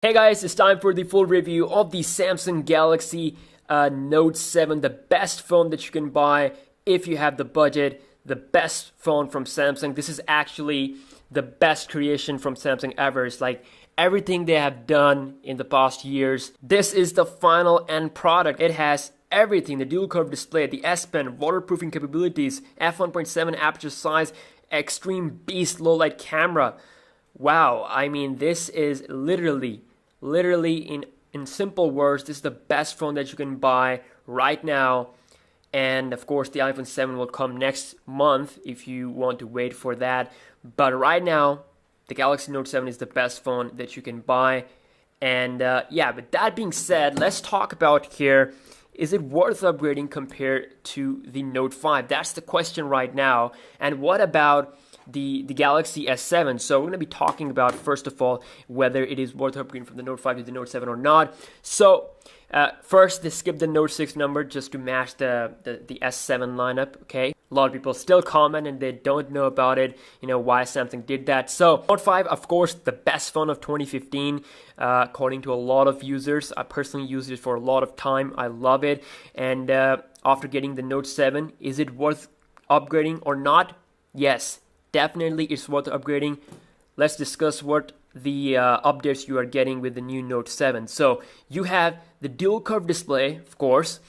Hey guys, it's time for the full review of the Samsung Galaxy Note 7, the best phone that you can buy if you have the budget, the best phone from Samsung. This is actually the best creation from Samsung ever. It's like everything they have done in the past years. This is the final end product. It has everything: the dual curve display, the S Pen, waterproofing capabilities, f1.7 aperture size, extreme beast low light camera. Wow, I mean, this is literally in simple words, this is the best phone that you can buy right now. And of course the iPhone 7 will come next month if you want to wait for that, but right now the Galaxy Note 7 is the best phone that you can buy. And yeah, but that being said, let's talk about here, is it worth upgrading compared to the Note 5? That's the question right now. And what about the Galaxy S7? So we're going to be talking about, first of all, whether it is worth upgrading from the Note 5 to the Note 7 or not. So first, they skipped the Note 6 number just to match the S7 lineup. Okay, a lot of people still comment and they don't know about it, why Samsung did that. So Note 5, of course, the best phone of 2015 according to a lot of users. I personally used it for a lot of time. I love it. And after getting the Note 7, is it worth upgrading or not? Yes, definitely it's worth upgrading. Let's discuss what the updates you are getting with the new Note 7. So you have the dual curve display, of course,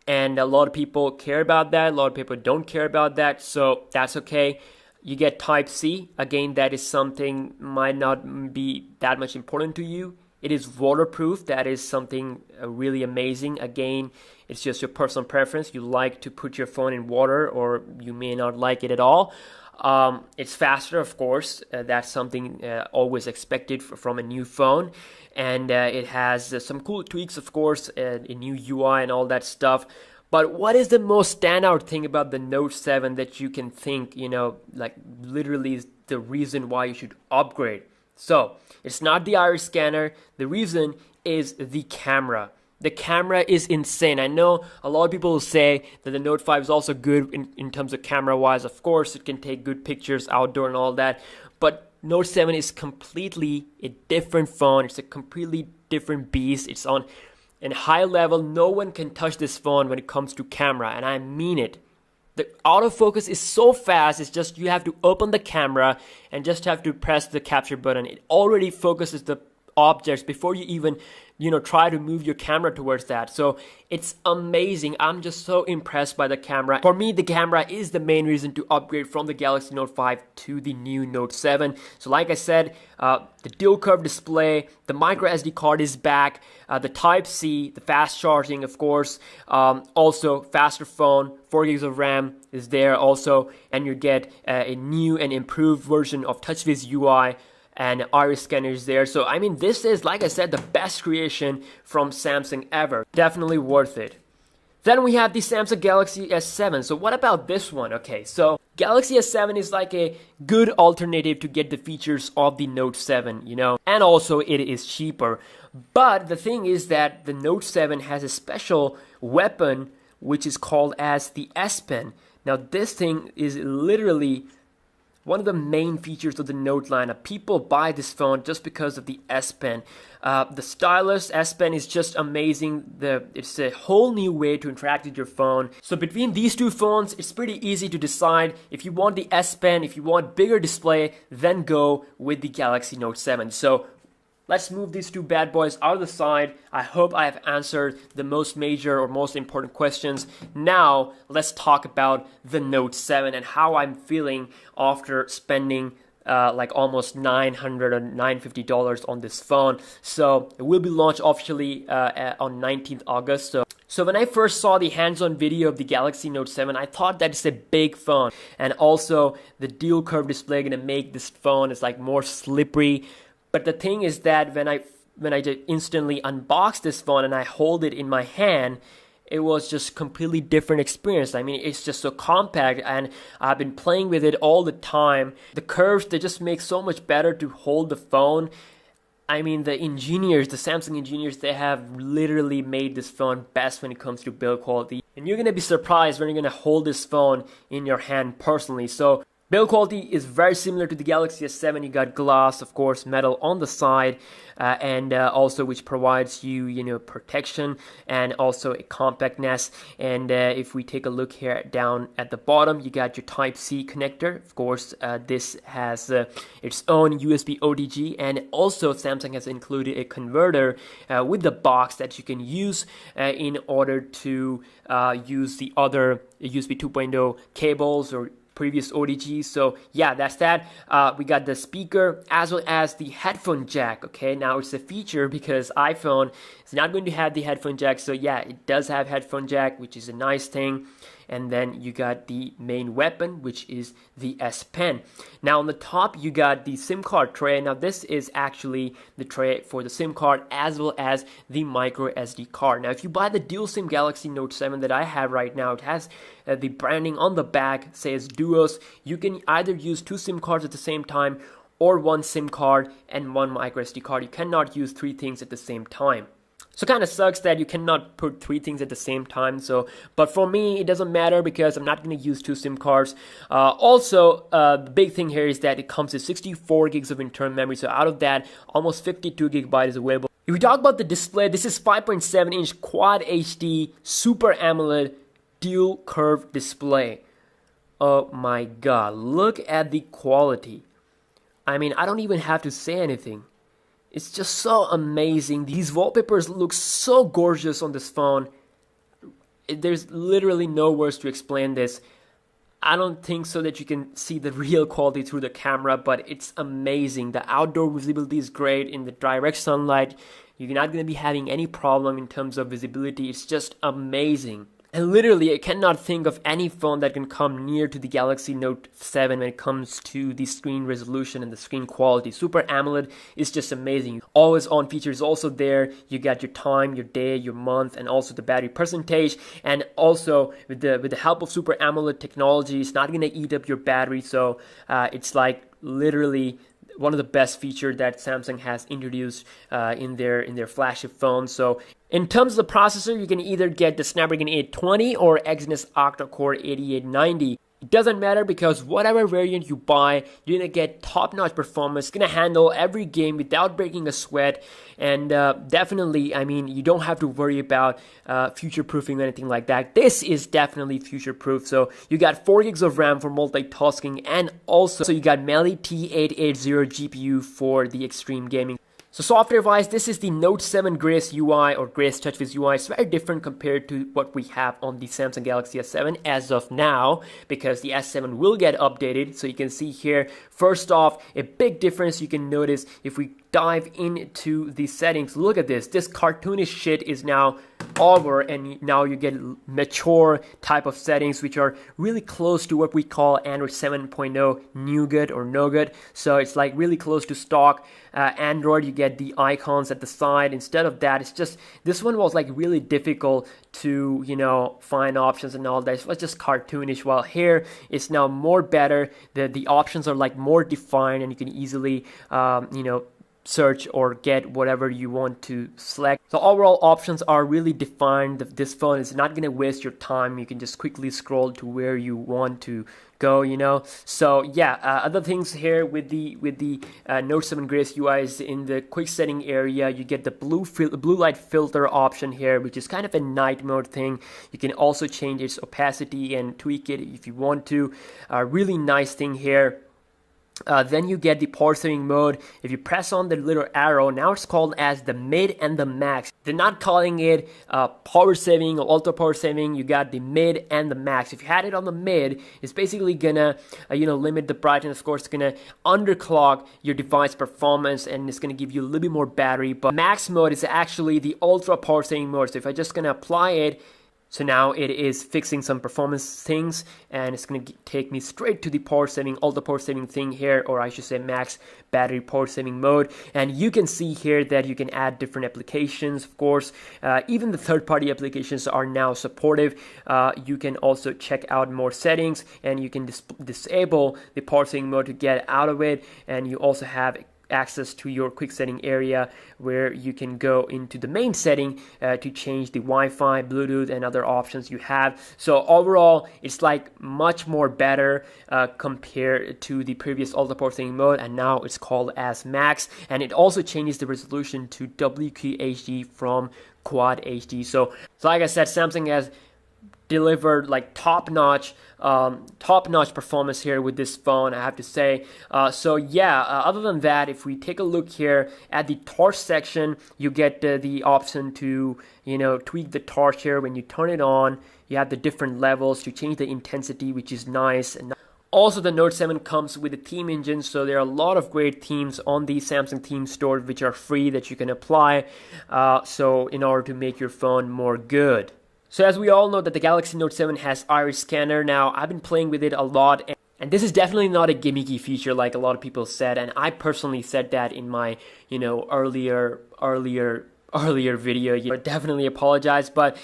and a lot of people care about that. A lot of people don't care about that, so that's okay. You get Type-C. Again, that is something might not be that much important to you. It is waterproof. That is something really amazing. Again, it's just your personal preference. You like to put your phone in water, or you may not like it at all. It's faster, of course. That's something always expected from a new phone. And it has some cool tweaks, of course, a new UI and all that stuff. But what is the most standout thing about the Note 7 that you can think, like literally is the reason why you should upgrade? So it's not the iris scanner. The reason is the camera. The camera is insane. I know a lot of people will say that the Note 5 is also good in terms of camera wise. Of course, it can take good pictures outdoor and all that. But Note 7 is completely a different phone. It's a completely different beast. It's on a high level. No one can touch this phone when it comes to camera. And I mean it. The autofocus is so fast. It's just you have to open the camera and just have to press the capture button. It already focuses the objects before you even try to move your camera towards that. So it's amazing. I'm just so impressed by the camera. For me, the camera is the main reason to upgrade from the Galaxy Note 5 to the new Note 7. So like I said, the dual curve display, the micro SD card is back, the Type-C, the fast charging, of course, also faster phone, 4 gigs of RAM is there also, and you get a new and improved version of TouchWiz UI, and iris scanners there. So I mean, this is, like I said, the best creation from Samsung ever. Definitely worth it. Then we have the Samsung Galaxy S7. So what about this one? Okay, so Galaxy S7 is like a good alternative to get the features of the Note 7, and also it is cheaper. But the thing is that the Note 7 has a special weapon which is called as the S Pen. Now this thing is literally one of the main features of the Note lineup. People buy this phone just because of the S Pen. The stylus S Pen is just amazing. It's a whole new way to interact with your phone. So between these two phones, it's pretty easy to decide if you want the S Pen, if you want bigger display, then go with the Galaxy Note 7. So let's move these two bad boys out of the side. I hope I have answered the most major or most important questions. Now, let's talk about the Note 7 and how I'm feeling after spending like almost $900 or $950 on this phone. So it will be launched officially on 19th August. So when I first saw the hands-on video of the Galaxy Note 7, I thought that it's a big phone. And also the dual curve display gonna make this phone is like more slippery. But the thing is that when I just instantly unbox this phone and I hold it in my hand, it was just completely different experience. I mean, it's just so compact, and I've been playing with it all the time. The curves, they just make so much better to hold the phone. I mean, the Samsung engineers, they have literally made this phone best when it comes to build quality. And you're gonna be surprised when you're gonna hold this phone in your hand personally. So Build quality is very similar to the Galaxy S7. You got glass, of course, metal on the side, and also which provides you, protection and also a compactness. And if we take a look here down at the bottom, you got your Type-C connector. Of course, this has its own USB OTG, and also Samsung has included a converter with the box that you can use in order to use the other USB 2.0 cables or previous OTGs. So yeah, that's that. We got the speaker as well as the headphone jack. Okay, now it's a feature because iPhone is not going to have the headphone jack. So yeah, it does have headphone jack, which is a nice thing. And then you got the main weapon, which is the S Pen. Now on the top, you got the SIM card tray. Now this is actually the tray for the SIM card as well as the micro SD card. Now if you buy the dual SIM Galaxy Note 7 that I have right now, it has the branding on the back says Duos. You can either use 2 SIM cards at the same time or 1 SIM card and 1 micro SD card. You cannot use 3 things at the same time. So kind of sucks that you cannot put 3 things at the same time. But for me, it doesn't matter because I'm not going to use 2 SIM cards. Also, the big thing here is that it comes with 64 gigs of internal memory. So out of that, almost 52 gigabytes is available. If we talk about the display, this is 5.7-inch Quad HD Super AMOLED dual curve display. Oh my God, look at the quality. I mean, I don't even have to say anything. It's just so amazing. These wallpapers look so gorgeous on this phone. There's literally no words to explain this. I don't think so that you can see the real quality through the camera, but it's amazing. The outdoor visibility is great. In the direct sunlight, you're not going to be having any problem in terms of visibility. It's just amazing. And literally, I cannot think of any phone that can come near to the Galaxy Note 7 when it comes to the screen resolution and the screen quality. Super AMOLED is just amazing. Always on features also there. You got your time, your day, your month, and also the battery percentage. And also with the help of Super AMOLED technology, it's not going to eat up your battery. So it's like literally one of the best features that Samsung has introduced in their flagship phone. So in terms of the processor, you can either get the Snapdragon 820 or Exynos octa-core 8890. It doesn't matter because whatever variant you buy, you're going to get top-notch performance. It's going to handle every game without breaking a sweat. And definitely, I mean, you don't have to worry about future-proofing or anything like that. This is definitely future-proof. So you got 4 gigs of RAM for multitasking, and also so you got Mali T880 GPU for the extreme gaming. So software-wise, this is the Note 7 Grace UI or Grace TouchWiz UI. It's very different compared to what we have on the Samsung Galaxy S7 as of now, because the S7 will get updated. So you can see here, first off, a big difference you can notice if we dive into the settings. Look at this. This cartoonish shit is now over, and now you get mature type of settings which are really close to what we call Android 7.0 Nougat or Nougat. So it's like really close to stock Android. You get the icons at the side. Instead of that, it's just, this one was like really difficult to find options and all that. It was just cartoonish, while here it's now more better. The options are like more defined, and you can easily search or get whatever you want to select. So overall options are really defined. This phone is not going to waste your time. You can just quickly scroll to where you want to go. So yeah, other things here with the Note 7 Grace UI is in the quick setting area. You get the blue light filter option here, which is kind of a night mode thing. You can also change its opacity and tweak it if you want to. Really nice thing here. Then you get the power saving mode. If you press on the little arrow, now it's called as the mid and the max. They're not calling it power saving or ultra power saving. You got the mid and the max. If you had it on the mid, it's basically gonna limit the brightness. Of course, it's gonna underclock your device performance, and it's gonna give you a little bit more battery. But max mode is actually the ultra power saving mode. So if I just gonna apply it, so now it is fixing some performance things, and it's going to take me straight to the power saving, ultra power saving thing here, or I should say max battery power saving mode. And you can see here that you can add different applications. Of course, even the third-party applications are now supportive. You can also check out more settings, and you can disable the power saving mode to get out of it. And you also have access to your quick setting area where you can go into the main setting to change the Wi-Fi, Bluetooth, and other options you have. So overall, it's like much more better compared to the previous ultra porcelain mode, and now it's called as Max, and it also changes the resolution to WQHD from Quad HD. So like I said, Samsung has delivered like top-notch performance here with this phone, I have to say. So yeah, other than that, if we take a look here at the torch section, you get the option to, you know, tweak the torch here. When you turn it on, you have the different levels to change the intensity, which is nice. And also, the Note 7 comes with a theme engine, so there are a lot of great themes on the Samsung theme store which are free that you can apply, so in order to make your phone more good. So as we all know that the Galaxy Note 7 has iris scanner. Now, I've been playing with it a lot, and this is definitely not a gimmicky feature like a lot of people said, and I personally said that in my, you know, earlier video. I definitely apologize, but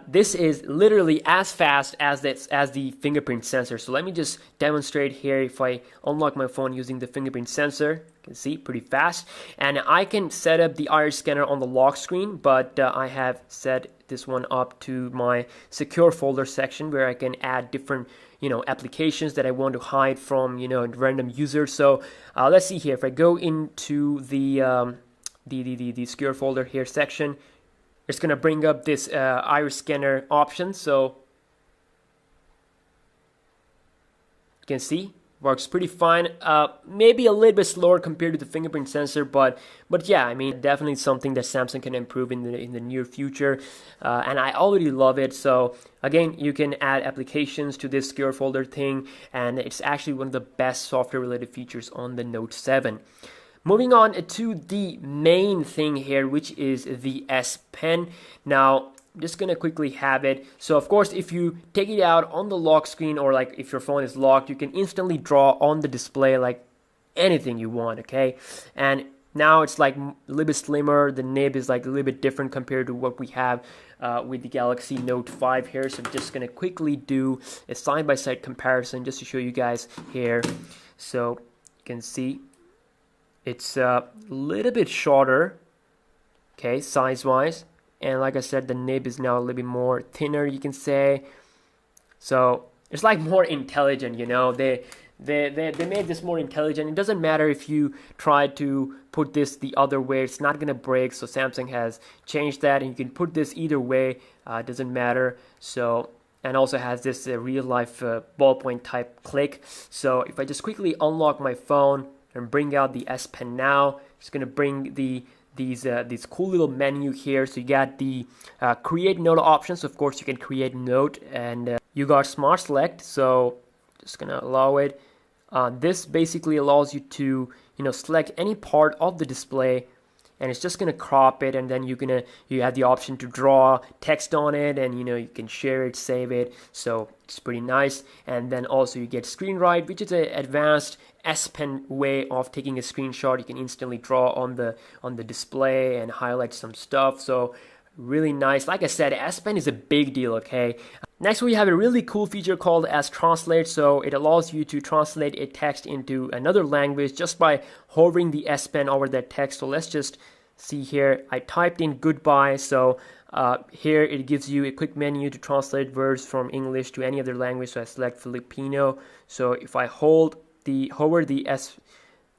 this is literally as fast as the fingerprint sensor. So let me just demonstrate here. If I unlock my phone using the fingerprint sensor, you can see pretty fast, and I can set up the iris scanner on the lock screen, but I have set this one up to my secure folder section where I can add different, you know, applications that I want to hide from, you know, random users. So let's see here. If I go into the secure folder here section, it's gonna bring up this iris scanner option. So you can see works pretty fine. Maybe a little bit slower compared to the fingerprint sensor, but yeah, I mean, definitely something that Samsung can improve in the near future, and I already love it. So again, you can add applications to this secure folder thing, and it's actually one of the best software related features on the Note 7. Moving on to the main thing here, which is the S Pen. Now, I'm just gonna quickly have it. So of course, if you take it out on the lock screen, or like if your phone is locked, you can instantly draw on the display like anything you want, okay? And now it's like a little bit slimmer. The nib is like a little bit different compared to what we have with the Galaxy Note 5 here. So I'm just gonna quickly do a side-by-side comparison just to show you guys here. So you can see it's a little bit shorter, okay, size-wise. And like I said, the nib is now a little bit more thinner, you can say. So it's like more intelligent, you know. They made this more intelligent. It doesn't matter if you try to put this the other way, it's not gonna break. So Samsung has changed that, and you can put this either way. It doesn't matter. So, and also has this real life ballpoint type click. So if I just quickly unlock my phone and bring out the S Pen now, it's gonna bring these cool little menu here. So you got the create note options. Of course, you can create note, and you got smart select. So just gonna allow it. This basically allows you to, you know, select any part of the display, and it's just gonna crop it, and then you have the option to draw text on it, and you know, you can share it, save it. So it's pretty nice. And then also you get screen write, which is an advanced S Pen way of taking a screenshot. You can instantly draw on the display and highlight some stuff. So really nice. Like I said, S Pen is a big deal, okay? Next, we have a really cool feature called as Translate. So it allows you to translate a text into another language just by hovering the S Pen over that text. So let's just see here. I typed in goodbye. So here it gives you a quick menu to translate words from English to any other language. So I select Filipino. So if I hover the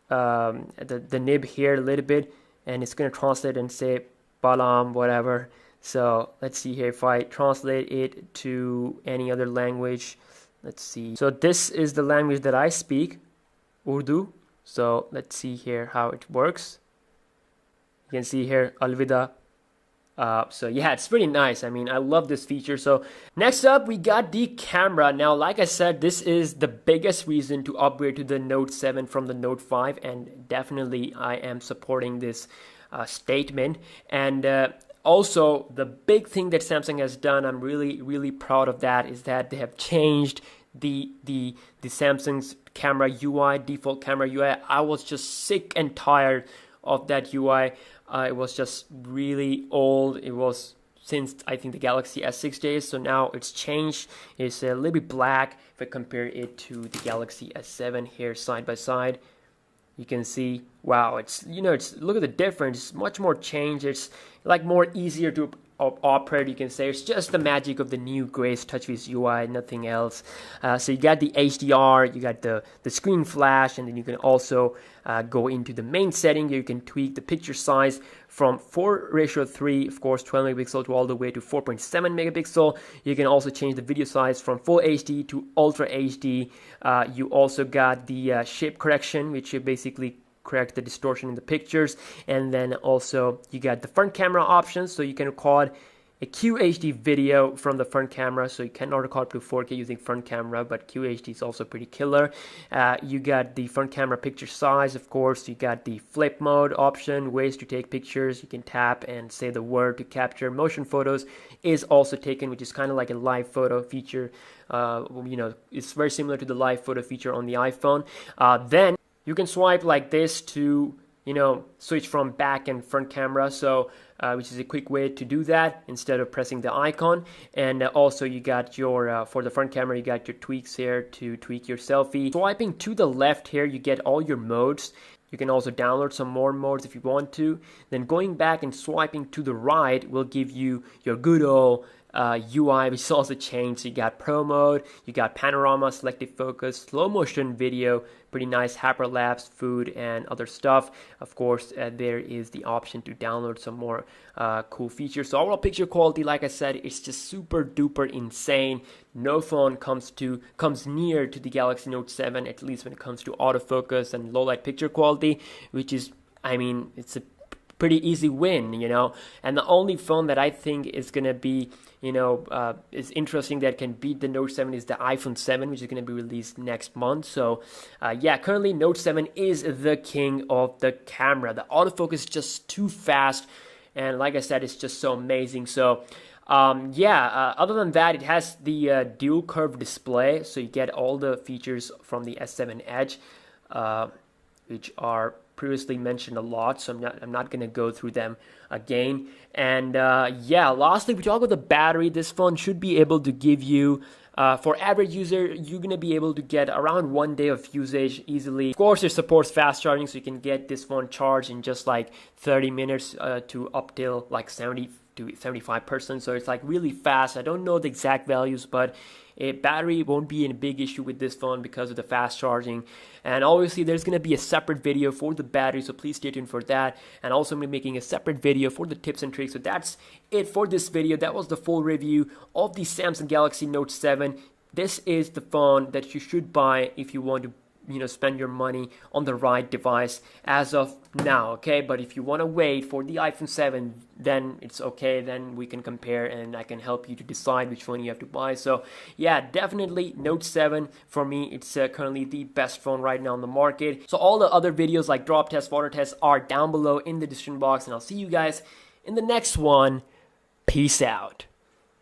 the nib here a little bit, and it's going to translate and say balam, whatever. So let's see here. If I translate it to any other language, let's see. So this is the language that I speak, Urdu. So let's see here how it works. You can see here, Alvida. So yeah, it's pretty nice. I mean, I love this feature. So next up, we got the camera. Now, like I said, this is the biggest reason to upgrade to the Note 7 from the Note 5, and definitely I am supporting this statement. And also, the big thing that Samsung has done, I'm really proud of that, is that they have changed the Samsung's camera UI, default camera UI. I was just sick and tired of that UI. It was just really old. It was since, I think, the Galaxy S6 days. So now it's changed. It's a little bit black if I compare it to the Galaxy S7 here side by side. you can see, wow, it's, you know, it's, look at the difference. It's much more change. It's like more easier to operate, you can say. It's just the magic of the new Grace TouchWiz UI, nothing else. So you got the HDR, you got the screen flash, and then you can also go into the main setting. You can tweak the picture size from 4:3, of course, 12 megapixel to all the way to 4.7 megapixel. You can also change the video size from Full HD to Ultra HD. You also got the shape correction, which you basically correct the distortion in the pictures, and then also you got the front camera options, so you can record a QHD video from the front camera. So you cannot record to 4K using front camera, but QHD is also pretty killer. You got the front camera picture size, of course. You got the flip mode option, ways to take pictures. You can tap and say the word to capture motion photos is also taken, which is kind of like a live photo feature. You know, it's very similar to the live photo feature on the iPhone. Then you can swipe like this to, you know, switch from back and front camera. So which is a quick way to do that instead of pressing the icon. And also you got your, for the front camera, you got your tweaks here to tweak your selfie. Swiping to the left here, you get all your modes. You can also download some more modes if you want to. Then going back and swiping to the right will give you your good old UI, which is also changed. So you got Pro mode, you got panorama, selective focus, slow motion video, pretty nice hyperlapse, food, and other stuff. Of course, there is the option to download some more cool features. So overall picture quality, like I said, it's just super duper insane. No phone comes near to the Galaxy Note 7, at least when it comes to autofocus and low light picture quality, which is, I mean, it's a pretty easy win, you know. And the only phone that I think is gonna be, you know, is interesting that can beat the Note 7 is the iPhone 7, which is gonna be released next month. So yeah, currently Note 7 is the king of the camera. The autofocus is just too fast, and like I said, it's just so amazing. So yeah, other than that, it has the dual curved display, so you get all the features from the S7 Edge, which are previously mentioned a lot, so I'm not gonna go through them again. And yeah, lastly, we talk about the battery. This phone should be able to give you, for average user, you're gonna be able to get around 1 day of usage easily. Of course, it supports fast charging, so you can get this phone charged in just like 30 minutes to up till like 70 to 75%. So it's like really fast. I don't know the exact values, but a battery won't be a big issue with this phone because of the fast charging. And obviously there's going to be a separate video for the battery, so please stay tuned for that. And also I'm going to be making a separate video for the tips and tricks. So that's it for this video. That was the full review of the Samsung Galaxy Note 7. This is the phone that you should buy if you want to, you know, spend your money on the right device as of now, okay? But if you want to wait for the iPhone 7, then it's okay. Then we can compare and I can help you to decide which one you have to buy. So yeah, definitely Note 7 for me, it's currently the best phone right now on the market. So all the other videos like drop test, water test are down below in the description box, and I'll see you guys in the next one. Peace out.